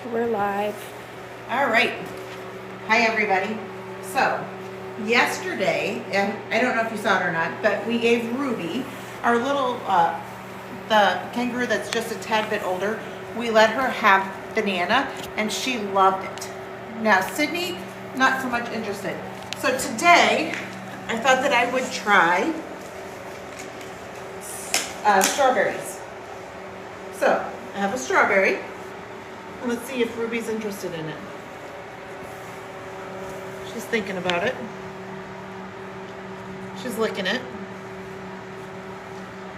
We're live. All right. Hi, everybody. So, yesterday, and I don't know if you saw it or not, but we gave Ruby, our little, the kangaroo that's just a tad bit older, we let her have banana, and she loved it. Now, Sydney, not so much interested. So today, I thought that I would try strawberries. So, I have a strawberry. Let's see if Ruby's interested in it. She's thinking about it. She's licking it.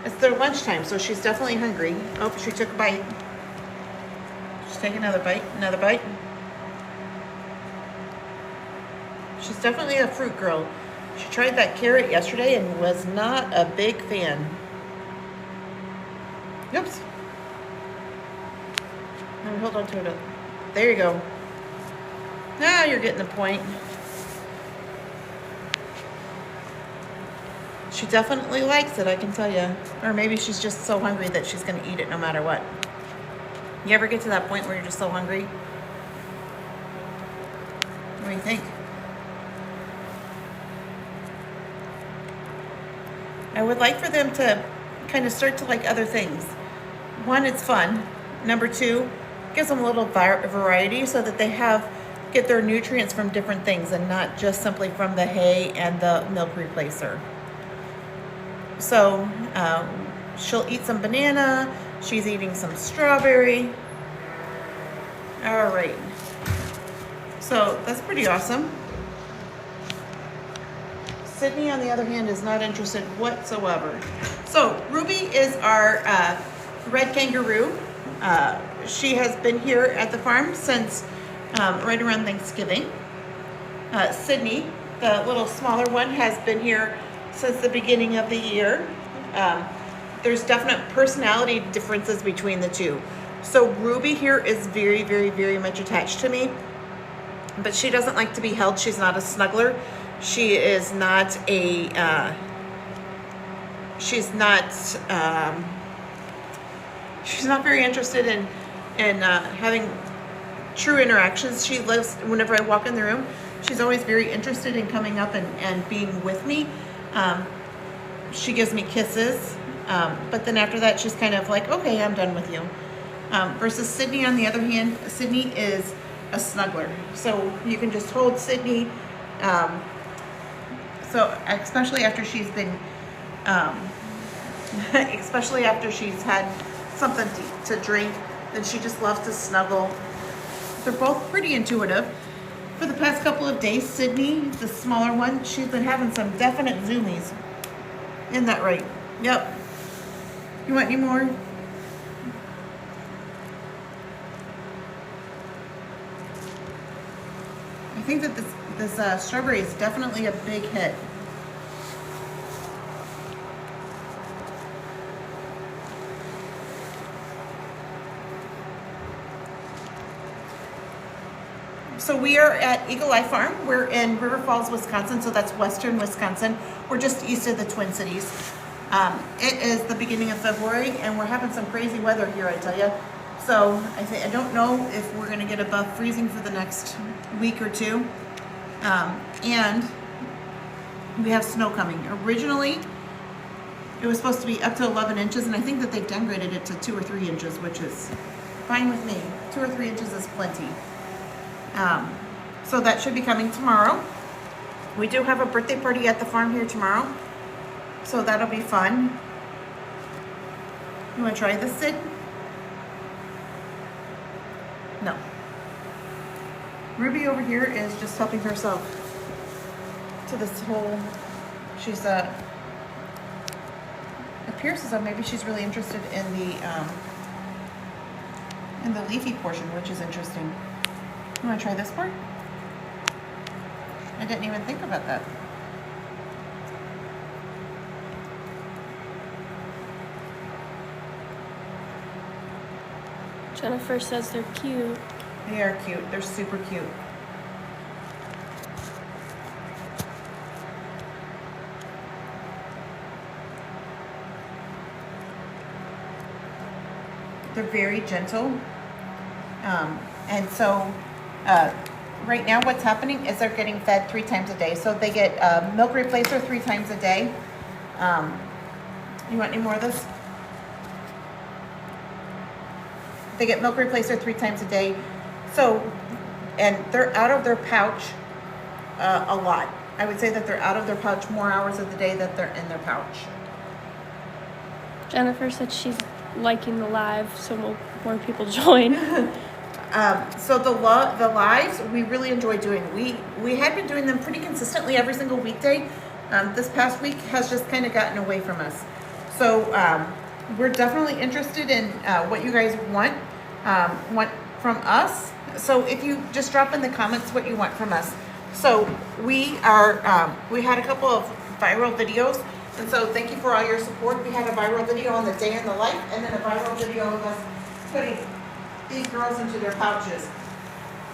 It's their lunchtime, so she's definitely hungry. Oh, she took a bite. She's taking another bite, another bite. She's definitely a fruit girl. She tried that carrot yesterday and was not a big fan. Oops. Hold on to it. There you go. Now you're getting the point. She definitely likes it, I can tell you. Or maybe she's just so hungry that she's going to eat it no matter what. You ever get to that point where you're just so hungry? What do you think? I would like for them to kind of start to like other things. One, it's fun. Number two, gives them a little variety so that they get their nutrients from different things and not just simply from the hay and the milk replacer. So she'll eat some banana. She's eating some strawberry. All right. So that's pretty awesome. Sydney, on the other hand, is not interested whatsoever. So Ruby is our red kangaroo. She has been here at the farm since right around Thanksgiving. Sydney, the little smaller one, has been here since the beginning of the year. There's definite personality differences between the two. So Ruby here is very, very, very much attached to me, but she doesn't like to be held. She's not a snuggler. She is not a, she's not very interested in having true interactions. She lives, whenever I walk in the room, she's always very interested in coming up and being with me. She gives me kisses, but then after that, she's kind of like, okay, I'm done with you. Versus Sydney, on the other hand, Sydney is a snuggler. So you can just hold Sydney. So especially after she's been, especially after she's had something to drink, then she just loves to snuggle. They're both pretty intuitive. For the past couple of days, Sydney, the smaller one, she's been having some definite zoomies. Isn't that right? Yep. You want any more? I think that this strawberry is definitely a big hit. So we are at Eagle Eye Farm. We're in River Falls, Wisconsin, so that's western Wisconsin. We're just east of the Twin Cities. It is the beginning of February, and we're having some crazy weather here, I tell you. So I don't know if we're going to get above freezing for the next week or two. And we have snow coming. Originally, it was supposed to be up to 11 inches, and I think that they've downgraded it to 2 or 3 inches, which is fine with me. 2 or 3 inches is plenty. So that should be coming tomorrow. We do have a birthday party at the farm here tomorrow, so that'll be fun. You want to try this, Sid? No. Ruby over here is just helping herself to this whole, she's appears as though maybe she's really interested in the leafy portion, which is interesting. You want to try this part? I didn't even think about that. Jennifer says they're cute. They are cute. They're super cute. They're very gentle. And so right now what's happening is they're getting fed 3 times a day. So they get milk replacer 3 times a day. You want any more of this? They get milk replacer 3 times a day. So, and they're out of their pouch a lot. I would say that they're out of their pouch more hours of the day than they're in their pouch. Jennifer said she's liking the live, so more people join. So the lives we really enjoy doing. We had been doing them pretty consistently every single weekday. This past week has just kind of gotten away from us. So we're definitely interested in what you guys want from us. So if you just drop in the comments what you want from us. So we had a couple of viral videos, and so thank you for all your support. We had a viral video on the day in the life, and then a viral video of us putting these girls into their pouches,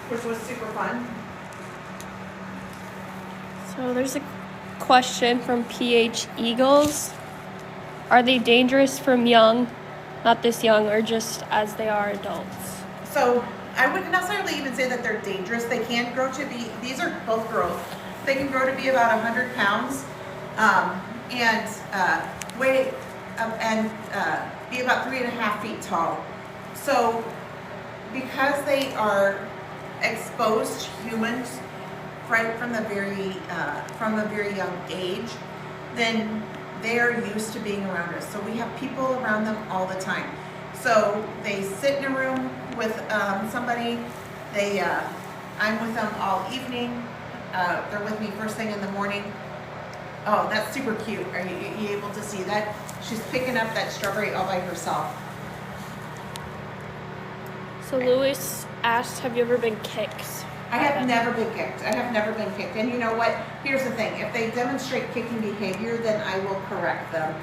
which was super fun. So there's a question from PH Eagles. Are they dangerous from young, not this young, or just as they are adults? So I wouldn't necessarily even say that they're dangerous. They can grow to be, these are both girls, they can grow to be about 100 pounds and weigh and be about 3.5 feet tall. So because they are exposed to humans right from a very young age, then they are used to being around us. So we have people around them all the time. So they sit in a room with somebody. I'm with them all evening. They're with me first thing in the morning. Oh, that's super cute. Are you able to see that? She's picking up that strawberry all by herself. So Lewis asked, have you ever been kicked? I have never been kicked. And you know what? Here's the thing. If they demonstrate kicking behavior, then I will correct them.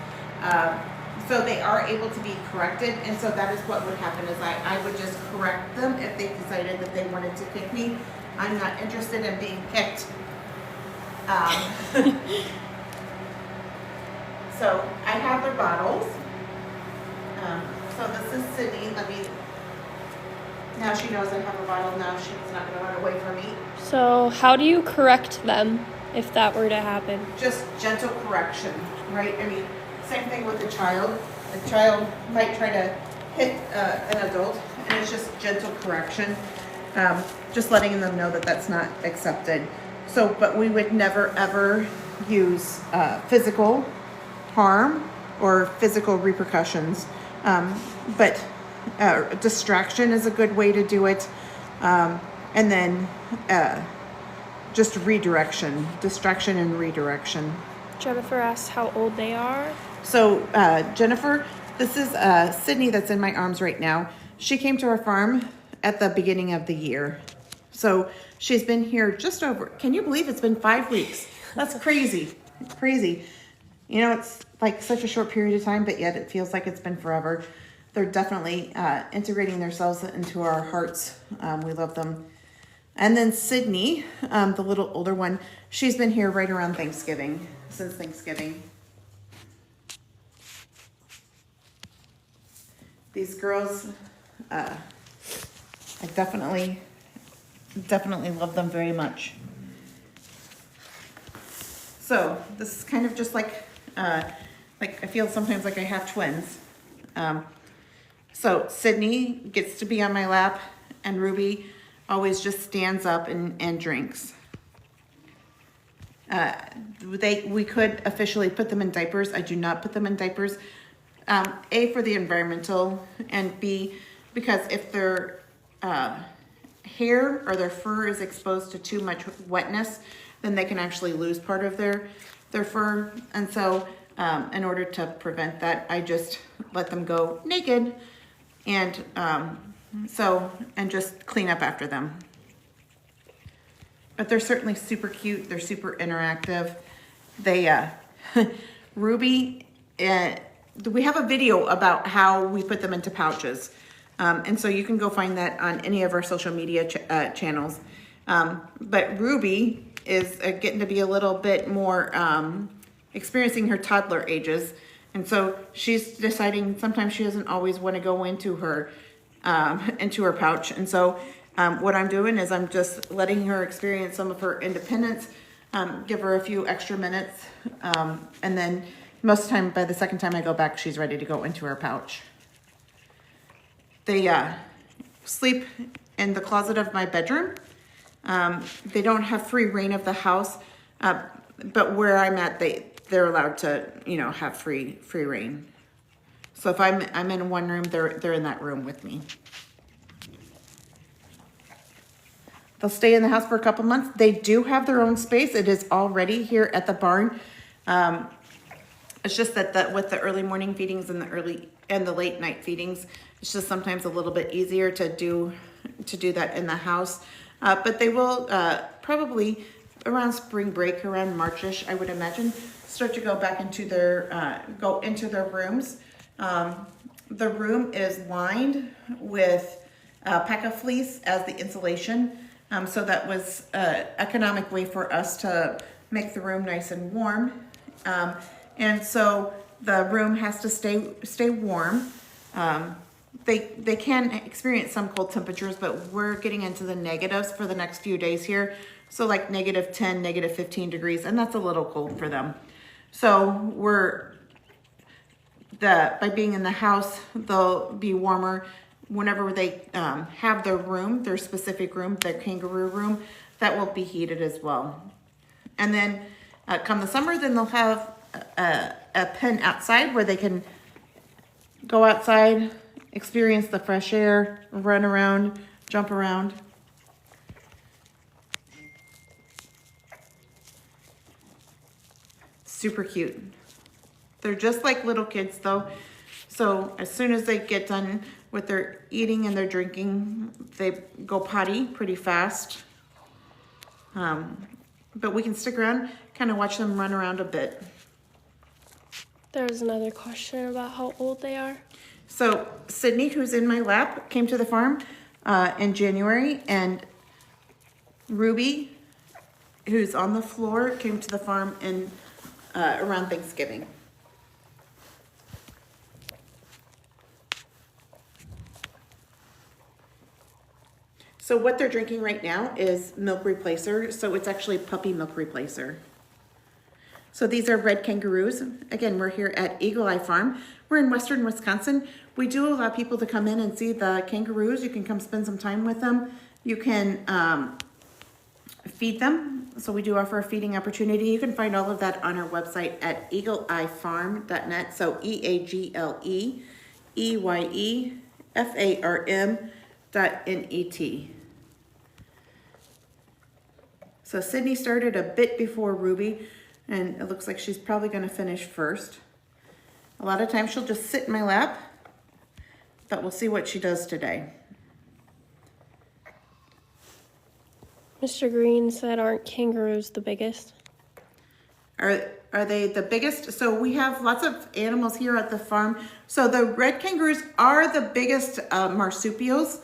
So they are able to be corrected. And so that is what would happen is I would just correct them if they decided that they wanted to kick me. I'm not interested in being kicked. So I have their bottles. So this is Sydney. Now she knows I have a bottle. Now she's not going to run away from me. So how do you correct them if that were to happen? Just gentle correction, right? I mean, same thing with a child. A child might try to hit an adult, and it's just gentle correction. Just letting them know that that's not accepted. So, but we would never ever use physical harm or physical repercussions. But distraction is a good way to do it. And then just redirection, distraction and redirection. Jennifer asked how old they are. So Jennifer, this is Sydney that's in my arms right now. She came to our farm at the beginning of the year. So she's been here just over, can you believe it's been 5 weeks? That's crazy, crazy. You know, it's like such a short period of time, but yet it feels like it's been forever. They're definitely integrating themselves into our hearts. We love them. And then Sydney, the little older one, she's been here right around Thanksgiving, since Thanksgiving. These girls, I definitely love them very much. So this is kind of just like I feel sometimes like I have twins. So Sydney gets to be on my lap, and Ruby always just stands up and drinks. We could officially put them in diapers. I do not put them in diapers. A, for the environmental, and B, because if their hair or their fur is exposed to too much wetness, then they can actually lose part of their fur. And so in order to prevent that, I just let them go naked and just clean up after them. But they're certainly super cute. They're super interactive. They, Ruby, we have a video about how we put them into pouches. And so you can go find that on any of our social media channels. But Ruby is getting to be a little bit more experiencing her toddler ages. And so she's deciding sometimes she doesn't always want to go into her into her pouch. And so what I'm doing is I'm just letting her experience some of her independence, give her a few extra minutes, and then most of the time, by the second time I go back, she's ready to go into her pouch. They sleep in the closet of my bedroom. They don't have free reign of the house, but where I'm at, they're allowed to, you know, have free reign. So if I'm in one room, they're in that room with me. They'll stay in the house for a couple months. They do have their own space. It is already here at the barn. It's just that with the early morning feedings and the late night feedings, it's just sometimes a little bit easier to do that in the house. But they will probably around spring break, around Marchish, I would imagine, start to go back into their rooms. The room is lined with alpaca fleece as the insulation. So that was an economic way for us to make the room nice and warm. And so the room has to stay warm. They can experience some cold temperatures, but we're getting into the negatives for the next few days here. So like -10, -15 degrees, and that's a little cold for them. So by being in the house, they'll be warmer. Whenever they have their specific room, their kangaroo room, that will be heated as well. And then come the summer, then they'll have a pen outside where they can go outside, experience the fresh air, run around, jump around. Super cute. They're just like little kids though. So as soon as they get done with their eating and their drinking, they go potty pretty fast. But we can stick around, kind of watch them run around a bit. There was another question about how old they are. So Sydney, who's in my lap, came to the farm in January, and Ruby, who's on the floor, came to the farm in around Thanksgiving. So what they're drinking right now is milk replacer. So it's actually puppy milk replacer. So these are red kangaroos. Again, we're here at Eagle Eye Farm. We're in western Wisconsin. We do allow people to come in and see the kangaroos. You can come spend some time with them. You can feed them. So we do offer a feeding opportunity. You can find all of that on our website at eagleeyefarm.net. So EAGLEEYEFARM.net. So Sydney started a bit before Ruby, and it looks like she's probably going to finish first. A lot of times she'll just sit in my lap, but we'll see what she does today. Mr. Green said, aren't kangaroos the biggest? Are they the biggest? So we have lots of animals here at the farm. So the red kangaroos are the biggest marsupials.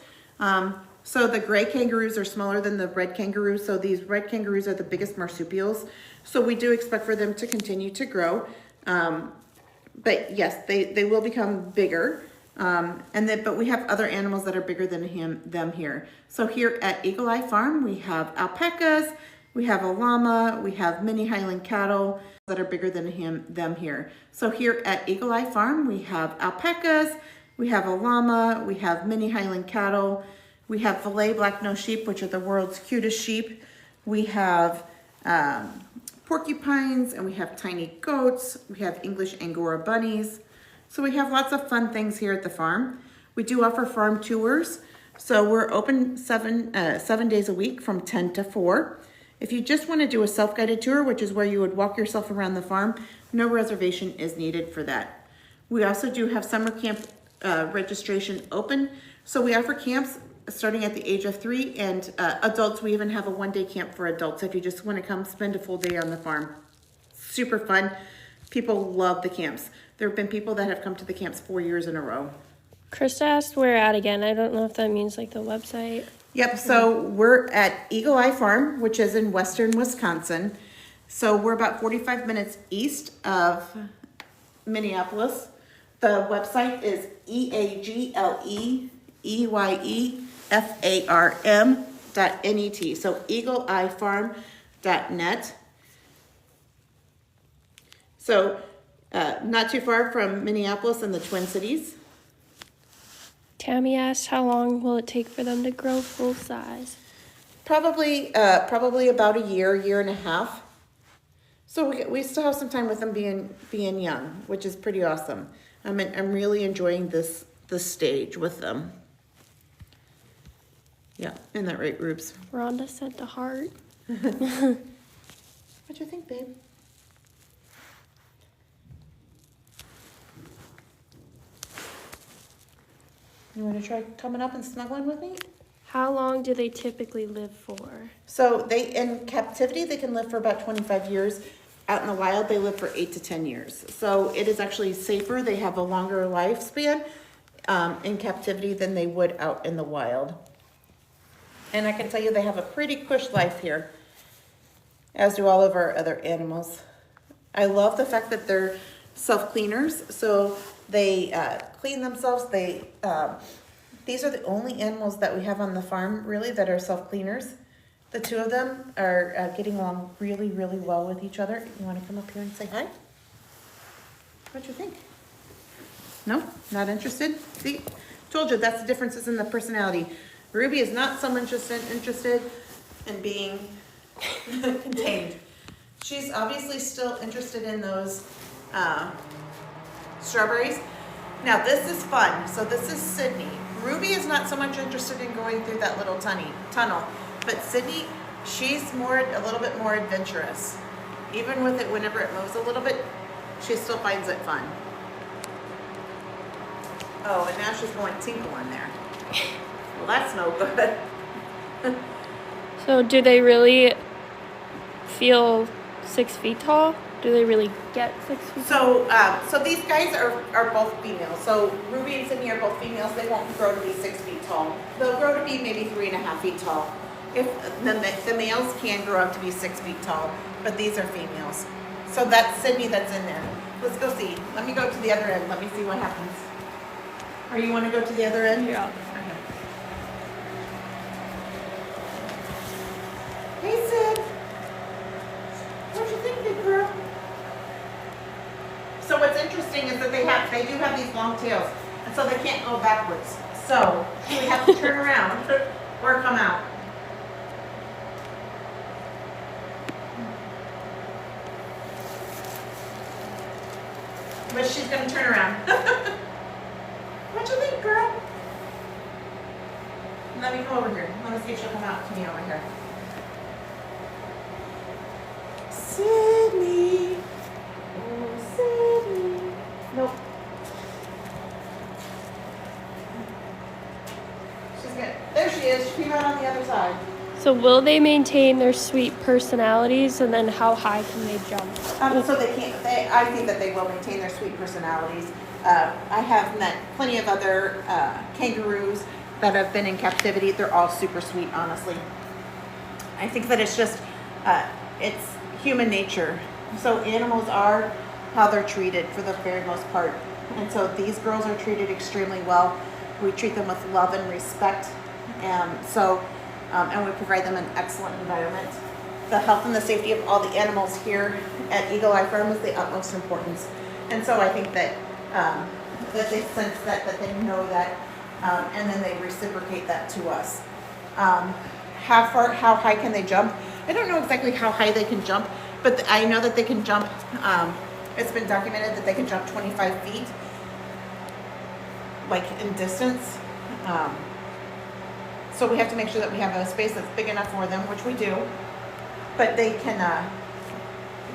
So the gray kangaroos are smaller than the red kangaroos. So these red kangaroos are the biggest marsupials. So we do expect for them to continue to grow. But yes, they will become bigger. But we have other animals that are bigger than them here. So here at Eagle Eye Farm, we have alpacas, we have a llama, we have mini Highland cattle that are bigger than them here. So here at Eagle Eye Farm, we have alpacas, we have a llama, we have mini Highland cattle, we have Filet black-nosed sheep, which are the world's cutest sheep. We have porcupines, and we have tiny goats. We have English Angora bunnies. So we have lots of fun things here at the farm. We do offer farm tours. So we're open 7 days a week from 10 to 4. If you just want to do a self-guided tour, which is where you would walk yourself around the farm, no reservation is needed for that. We also do have summer camp registration open. So we offer camps starting at the age of 3, and adults, we even have a 1-day camp for adults if you just want to come spend a full day on the farm. Super fun. People love the camps. There have been people that have come to the camps 4 years in a row. Krista asked where at again. I don't know if that means like the website. Yep, so we're at Eagle Eye Farm, which is in western Wisconsin. So we're about 45 minutes east of Minneapolis. The website is EYEFARM.net. So eagleeyefarm.net. So not too far from Minneapolis and the Twin Cities. Tammy asked, how long will it take for them to grow full size? Probably about a year and a half. So we still have some time with them being young, which is pretty awesome. I'm really enjoying this stage with them. Yeah, isn't that right, Rubes? Rhonda sent the heart. What'd you think, babe? You want to try coming up and snuggling with me? How long do they typically live for? So in captivity, they can live for about 25 years. Out in the wild, they live for 8 to 10 years. So it is actually safer. They have a longer lifespan in captivity than they would out in the wild. And I can tell you they have a pretty cush life here, as do all of our other animals. I love the fact that they're self-cleaners. So they clean themselves. These are the only animals that we have on the farm, really, that are self-cleaners. The two of them are getting along really, really well with each other. You want to come up here and say hi? What you think? No? Not interested? See? Told you, that's the differences in the personality. Ruby is not someone just interested in being contained. She's obviously still interested in those strawberries. Now this is fun. So this is Sydney. Ruby is not so much interested in going through that little tunnel, but Sydney, she's a little bit more adventurous. Even with it, whenever it moves a little bit, she still finds it fun. Oh, and now she's going tinkle in there. Well, that's no good. So do they really feel 6 feet tall? Do they really get 6 feet tall? So these guys are both females. So Ruby and Sydney are both females. They won't grow to be 6 feet tall. They'll grow to be maybe 3.5 feet tall. If the males can grow up to be 6 feet tall, but these are females. So that's Sydney that's in there. Let's go see. Let me go to the other end. Let me see what happens. Or you want to go to the other end? Yeah. Okay. Hey, Sid. What you think, big girl? So what's interesting is that they do have these long tails, and so they can't go backwards. So we have to turn around or come out. But she's gonna turn around. What you think, girl? Let me come over here. Let me see if she'll come out to me over here. Sydney. Oh, Sydney. Nope. She's good. There she is. She came out on the other side. So will they maintain their sweet personalities, and then how high can they jump? So they can't. I think that they will maintain their sweet personalities. I have met plenty of other kangaroos that have been in captivity. They're all super sweet, honestly. I think that it's just it's human nature. So animals are how they're treated for the very most part, and so these girls are treated extremely well. We treat them with love and respect, and we provide them an excellent environment. The health and the safety of all the animals here at Eagle Eye Farm is the utmost importance. And so I think that that they sense that they know that, and then they reciprocate that to us. How high can they jump? I don't know exactly how high they can jump, but I know that they can jump. It's been documented that they can jump 25 feet, like in distance. So we have to make sure that we have a space that's big enough for them, which we do. But they can,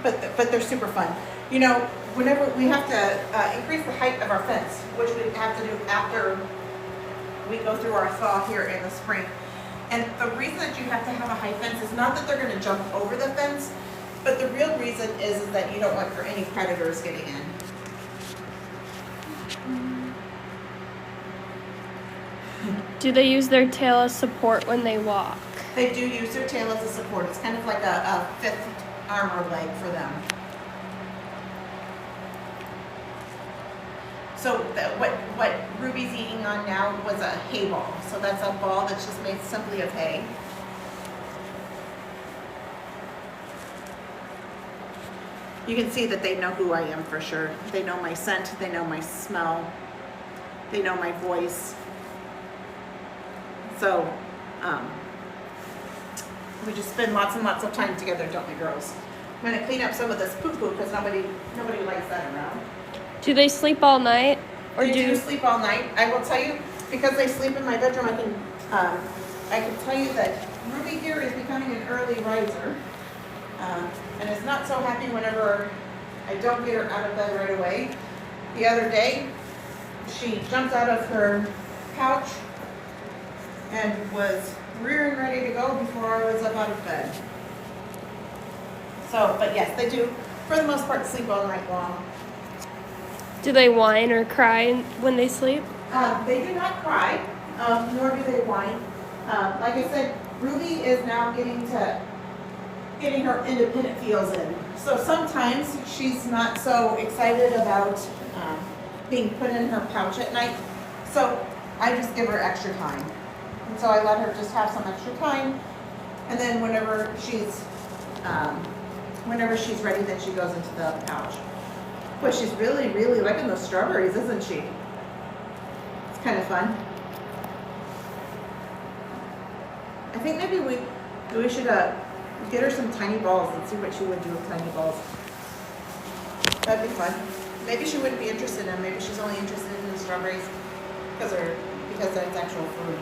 but they're super fun. You know, whenever we have to increase the height of our fence, which we have to do after we go through our thaw here in the spring. And the reason that you have to have a high fence is not that they're going to jump over the fence, but the real reason is that you don't want for any predators getting in. Do they use their tail as support when they walk? They do use their tail as a support. It's kind of like a fifth armor leg for them. So what Ruby's eating on now was a hay ball. So that's a ball that's just made simply of hay. You can see that they know who I am for sure. They know my scent, they know my smell, they know my voice. So we just spend lots and lots of time together, don't we, girls? I'm gonna clean up some of this poo-poo because nobody likes that around. Do they sleep all night? Or They do sleep all night. I will tell you, because they sleep in my bedroom, I can tell you that Ruby here is becoming an early riser. And is not so happy whenever I don't get her out of bed right away. The other day, she jumped out of her couch and was rearing ready to go before I was up out of bed. So, but yes, they do, for the most part, sleep all night long. do they whine or cry when they sleep? They do not cry, nor do they whine. Like I said, Ruby is now getting her independent feels in. So sometimes she's not so excited about being put in her pouch at night. So I just give her extra time. And so I let her just have some extra time. And then whenever she's ready, then she goes into the pouch. But she's really, really liking those strawberries, isn't she? It's kind of fun. I think maybe we should get her some tiny balls and see what she would do with tiny balls. That'd be fun. Maybe she wouldn't be interested in them. Maybe she's only interested in the strawberries because it's actual food.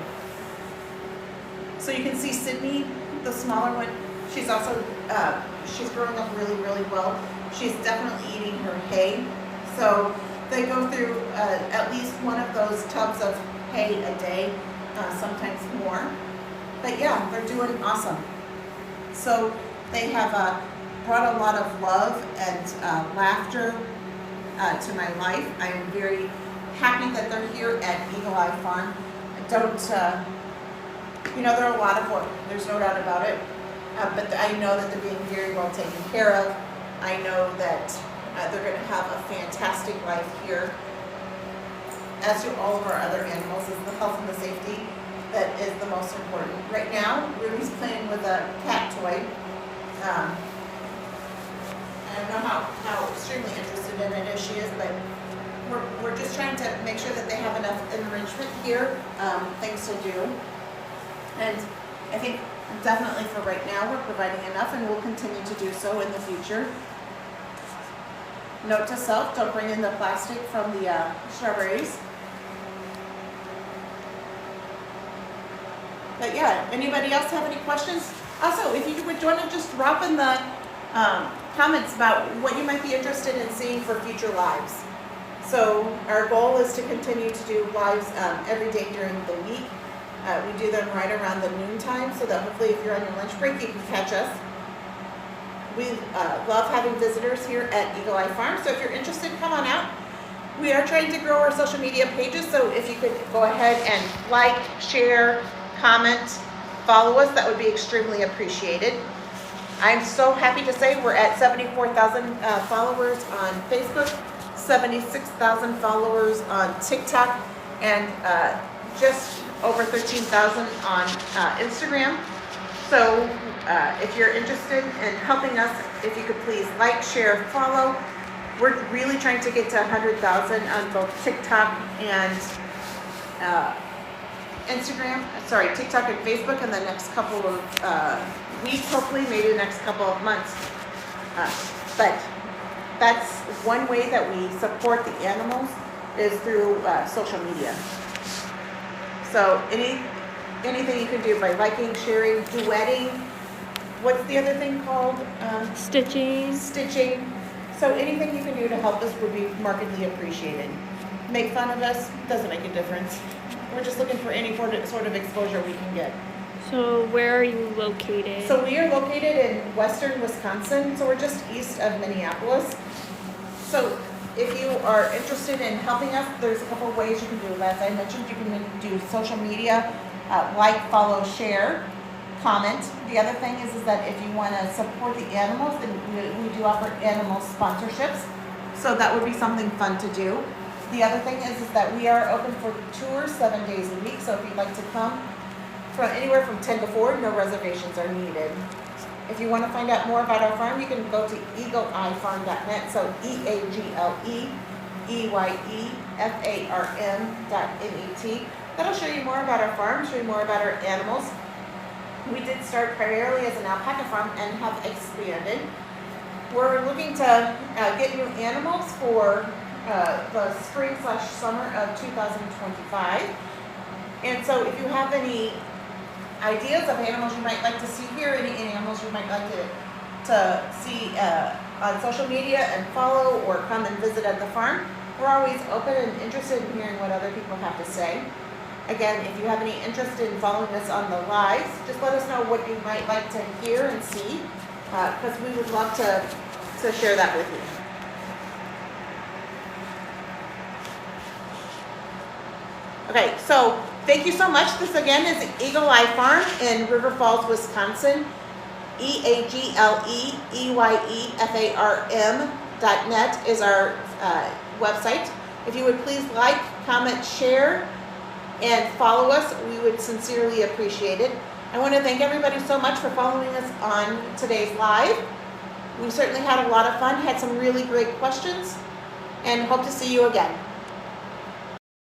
So you can see Sydney, the smaller one. She's also she's growing up really, really well. She's definitely eating her hay. So they go through at least one of those tubs of hay a day, sometimes more. But yeah, they're doing awesome. So they have brought a lot of love and laughter to my life. I am very happy that they're here at Eagle Eye Farm. There are a lot of work. There's no doubt about it. But I know that they're being very well taken care of. I know that they're going to have a fantastic life here. As do all of our other animals, is the health and the safety that is the most important. Right now, Ruby's playing with a cat toy. I don't know how extremely interested in it as she is, but we're just trying to make sure that they have enough enrichment here, things to do. And I think definitely for right now, we're providing enough and we'll continue to do so in the future. Note to self, don't bring in the plastic from the strawberries. But yeah, anybody else have any questions? Also, if you would want to just drop in the comments about what you might be interested in seeing for future lives. So our goal is to continue to do lives every day during the week. We do them right around the noon time so that hopefully if you're on your lunch break, you can catch us. We love having visitors here at Eagle Eye Farm. So if you're interested, come on out. We are trying to grow our social media pages. So if you could go ahead and like, share, comment, follow us, that would be extremely appreciated. I'm so happy to say we're at 74,000 followers on Facebook, 76,000 followers on TikTok, and just over 13,000 on Instagram. So if you're interested in helping us, if you could please like, share, follow. We're really trying to get to 100,000 on both TikTok and TikTok and Facebook in the next couple of weeks, hopefully, maybe the next couple of months. But that's one way that we support the animals is through social media. So anything you can do by liking, sharing, duetting. What's the other thing called? Stitching. Stitching. So anything you can do to help us would be markedly appreciated. Make fun of us, doesn't make a difference. We're just looking for any sort of exposure we can get. So where are you located? So we are located in western Wisconsin, so we're just east of Minneapolis. So if you are interested in helping us, there's a couple of ways you can do that. As I mentioned, you can do social media, like, follow, share, comment. The other thing is that if you want to support the animals, then we do offer animal sponsorships. So that would be something fun to do. The other thing is that we are open for tours 7 days a week. So if you'd like to come from anywhere from 10 to 4, no reservations are needed. If you want to find out more about our farm, you can go to eagleeyefarm.net. So EAGLEEYEFARM.net. That'll show you more about our farm, show you more about our animals. We did start primarily as an alpaca farm and have expanded. We're looking to get new animals for the spring/summer of 2025. And so if you have any ideas of animals you might like to see here, any animals you might like to see on social media and follow, or come and visit at the farm, we're always open and interested in hearing what other people have to say. Again, if you have any interest in following us on the lives, just let us know what you might like to hear and see, because we would love to share that with you. Okay, so thank you so much. This again is Eagle Eye Farm in River Falls, Wisconsin. EAGLEEYEFARM.net is our website. If you would please like, comment, share, and follow us, we would sincerely appreciate it. I want to thank everybody so much for following us on today's live. We certainly had a lot of fun, had some really great questions, and hope to see you again.